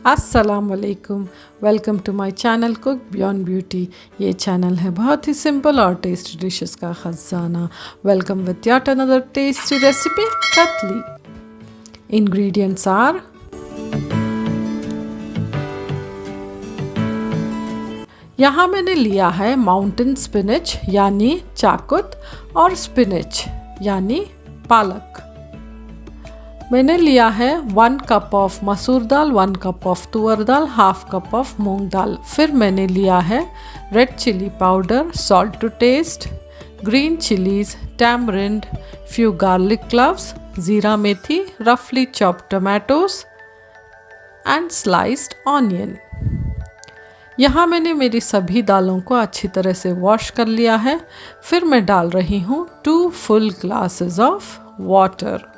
अस्सलाम वालेकुम। Welcome to my channel cook beyond beauty. ये चैनल है बहुत ही सिंपल और टेस्टी डिशेस का खजाना। Welcome with yet another tasty recipe katli. Ingredients are यहाँ मैंने लिया है माउंटेन स्पिनच यानी चाकुत और स्पिनच यानी पालक। मैंने लिया है 1 कप ऑफ मसूर दाल, 1 cup of toor dal, half cup of moong dal. फिर मैंने लिया है red chilli powder, salt to taste, green chillies, tamarind, few garlic cloves, jeera methi, रफली chopped tomatoes and sliced onion. यहाँ मैंने मेरी सभी दालों को अच्छी तरह से वॉश कर लिया है। फिर मैं डाल रही हूँ 2 फुल ग्लासेस ऑफ वाटर।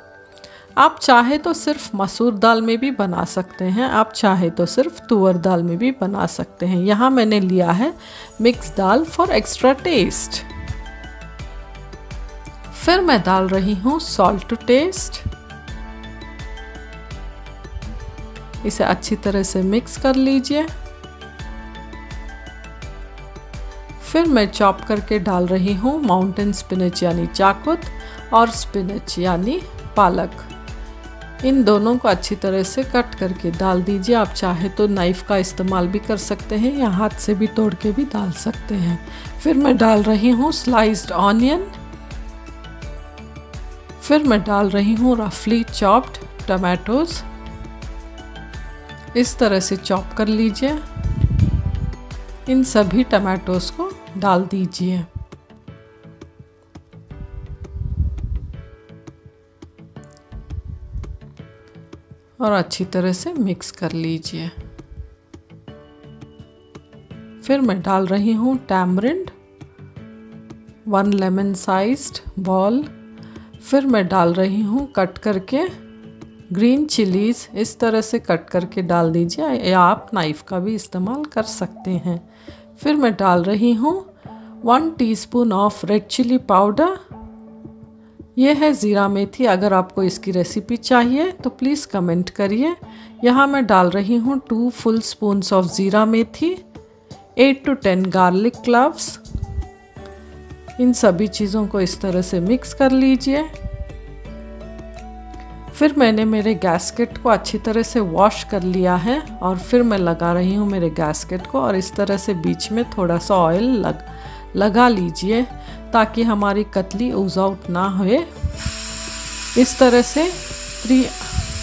आप चाहे तो सिर्फ मसूर दाल में भी बना सकते हैं, आप चाहे तो सिर्फ तुअर दाल में भी बना सकते हैं। यहाँ मैंने लिया है मिक्स दाल फॉर एक्स्ट्रा टेस्ट। फिर मैं डाल रही हूँ सॉल्ट टू टेस्ट। इसे अच्छी तरह से मिक्स कर लीजिए। फिर मैं चॉप करके डाल रही हूँ माउंटेन स्पिनच यानी चाकुत और स्पिनच यानी पालक। इन दोनों को अच्छी तरह से कट करके डाल दीजिए। आप चाहे तो नाइफ़ का इस्तेमाल भी कर सकते हैं या हाथ से भी तोड़ के भी डाल सकते हैं। फिर मैं डाल रही हूँ स्लाइस्ड ऑनियन। फिर मैं डाल रही हूँ रफली चॉप्ड टमाटोज। इस तरह से चॉप कर लीजिए। इन सभी टमाटोज को डाल दीजिए और अच्छी तरह से मिक्स कर लीजिए। फिर मैं डाल रही हूँ टैमरिंड, 1 लेमन साइज्ड बॉल। फिर मैं डाल रही हूँ कट करके ग्रीन चिलीज। इस तरह से कट करके डाल दीजिए या आप नाइफ़ का भी इस्तेमाल कर सकते हैं। फिर मैं डाल रही हूँ 1 teaspoon of red chilli powder. यह है ज़ीरा मेथी। अगर आपको इसकी रेसिपी चाहिए तो प्लीज़ कमेंट करिए। यहाँ मैं डाल रही हूँ 2 फुल स्पून्स ऑफ ज़ीरा मेथी, 8 to 10 गार्लिक क्लव्स। इन सभी चीज़ों को इस तरह से मिक्स कर लीजिए। फिर मैंने मेरे गैस्केट को अच्छी तरह से वॉश कर लिया है और फिर मैं लगा रही हूँ मेरे गैस्केट को और इस तरह से बीच में थोड़ा सा ऑयल लगा लीजिए ताकि हमारी कतली ऊज़ आउट ना होए। इस तरह से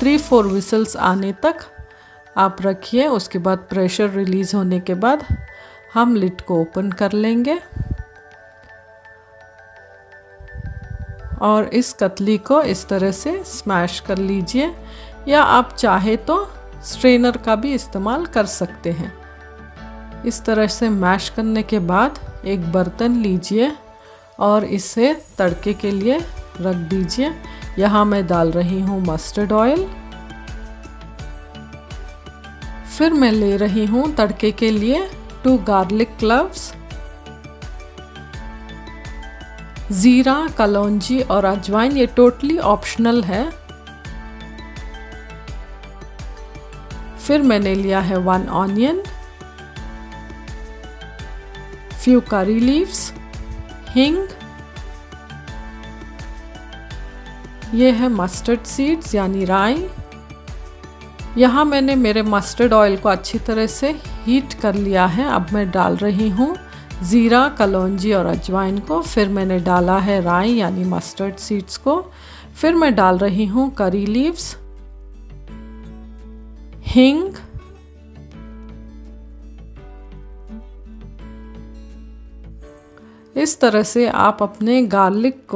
3-4 विसल्स आने तक आप रखिए। उसके बाद प्रेशर रिलीज़ होने के बाद हम लिड को ओपन कर लेंगे और इस कतली को इस तरह से स्मैश कर लीजिए या आप चाहे तो स्ट्रेनर का भी इस्तेमाल कर सकते हैं। इस तरह से मैश करने के बाद एक बर्तन लीजिए और इसे तड़के के लिए रख दीजिए। यहाँ मैं डाल रही हूँ मस्टर्ड ऑयल। फिर मैं ले रही हूँ तड़के के लिए 2 गार्लिक क्लव्स, ज़ीरा, कलौंजी और अजवाइन। ये टोटली ऑप्शनल है। फिर मैंने लिया है 1 ऑनियन, फ्यू करी लीव्स, हिंग। ये है मस्टर्ड सीड्स यानी राई। यहाँ मैंने मेरे मस्टर्ड ऑयल को अच्छी तरह से हीट कर लिया है। अब मैं डाल रही हूँ ज़ीरा, कलौंजी और अजवाइन को। फिर मैंने डाला है राई यानी मस्टर्ड सीड्स को। फिर मैं डाल रही हूँ करी लीव्स, हिंग, इस तरह से आप अपने गार्लिक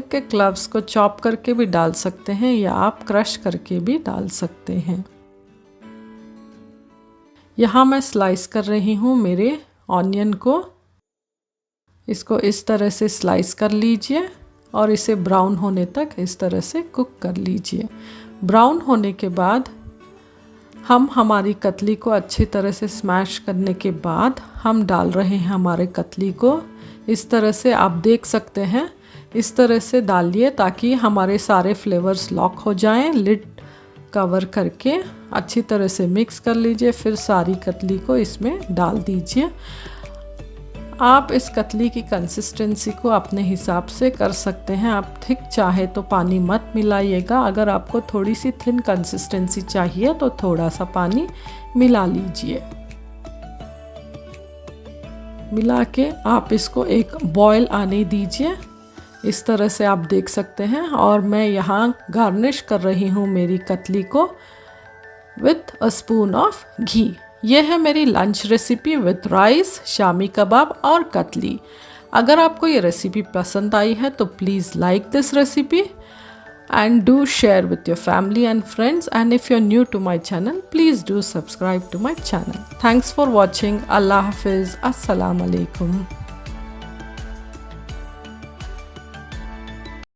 के क्लव्स को चॉप करके भी डाल सकते हैं या आप क्रश करके भी डाल सकते हैं। यहाँ मैं स्लाइस कर रही हूँ मेरे ऑनियन को। इसको इस तरह से स्लाइस कर लीजिए और इसे ब्राउन होने तक इस तरह से कुक कर लीजिए। ब्राउन होने के बाद हम हमारी कतली को अच्छी तरह से स्मैश करने के बाद हम डाल रहे हैं हमारे कतली को। इस तरह से आप देख सकते हैं, इस तरह से डालिए ताकि हमारे सारे फ्लेवर्स लॉक हो जाएं। लिड कवर करके अच्छी तरह से मिक्स कर लीजिए। फिर सारी कतली को इसमें डाल दीजिए। आप इस कतली की कंसिस्टेंसी को अपने हिसाब से कर सकते हैं। आप थिक चाहे तो पानी मत मिलाइएगा। अगर आपको थोड़ी सी थिन कंसिस्टेंसी चाहिए तो थोड़ा सा पानी मिला लीजिए। मिला के आप इसको एक बॉयल आने दीजिए। इस तरह से आप देख सकते हैं। और मैं यहाँ गार्निश कर रही हूँ मेरी कतली को with a spoon of ghee. ये है मेरी lunch recipe with rice, shami kebab और कतली। अगर आपको ये रेसिपी पसंद आई है तो please like this recipe and do share with your family and friends, and if you're new to my channel, please do subscribe to my channel. Thanks for watching. Allah Hafiz. Assalamu alaikum.